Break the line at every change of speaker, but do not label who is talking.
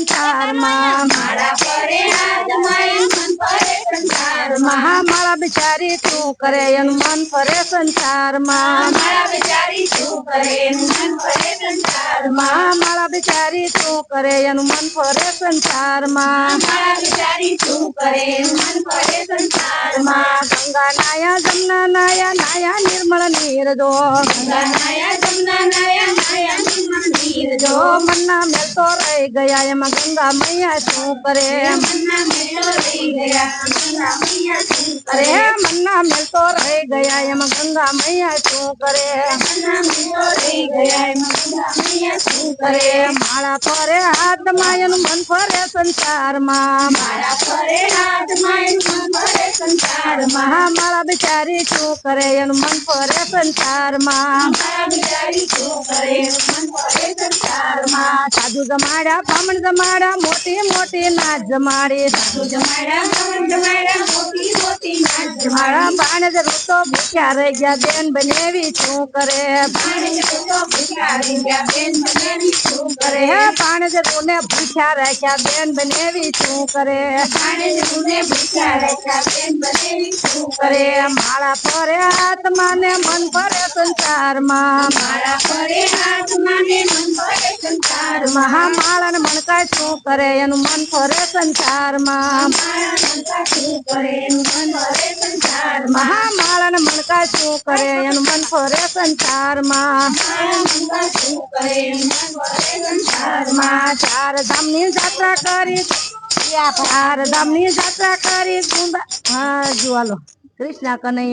સંસારમાં
માળા ફરે હાથમાં એનું મન ફરે સંસારમાં
માળા બિચારી શું કરે એનું મન ફરે સંસારમાં
માળા બિચારી શું કરે એનું મન ફરે સંસારમાં
માળા બિચારી શું કરે એનું મન ફરે સંસારમાં
માળા બિચારી શું કરે એનું મન ફરે સંસારમાં
ગંગા નાયા જમના નાયા નાયા નિર્મળ નીર જો
ગંગા નાયા જમના નાયા નાયા નિર્મળ નીર જો
મનના મેલ તો રહી ગયા એમાં ગંગા મૈયા શું કરે
મનના મેળો રહી ગયા ગંગા મૈયા શું કરે
મનના મેલ તો રહી ગયા એમાં ગંગા મૈયા શું કરે
મનના મેળો રહી ગયા એમાં ગંગા મૈયા શું કરે
માળા ફરે હાથમાં એનું મન ફરે સંસારમાં
માળા ફરે હાથમાં એનું મન ફરે સંસારમાં
માળા બિચારી શું કરે એનું મન ફરે સંસારમાં
માળા બિચારી શું કરે એનું મન ફરે સંસારમાં
સાધુ જમાડ્યા બ્રાહ્મણ જમાડ્યા મોટી મોટી નાચ જમાડી
સાધુ જમાડ્યા બ્રાહ્મણ જમાડ્યા મોટી મોટી નાચ
મારા
જમાડી
બાણ જ રૂતો ભૂખ્યા રહી ગયા બેન બનેવી શું કરે
પાણી તો ભૂખ્યા રહી ગયા બેન બનેવી શું કરે
પાણ જ રૂને ભૂખ્યા રાખ્યા બેન બનેવી શું કરે
પાણી રૂને ભૂખ્યા રાખ્યા બેન બનેવી શું કરે
માળા ફરે હાથમાં ને મન ફરે સંસારમાં
માળા ફરે હાથમાં ને મન ફરે સંસારમાં
માળા ને મણકા શું કરે એનું મન ફરે સંસારમાં
માળા મનકા શું કરે એનું મન ફરે સંસારમાં
માળા ને મણકા શું કરે એનું મન ફરે સંસારમાં
માળા મનકા શું કરે એનું મન ફરે સંસારમાં
ચાર ધામની જાત્રા કરી ચાર ધામની જાત્રા કરી હા જુવાલો કૃષ્ણ કનૈયા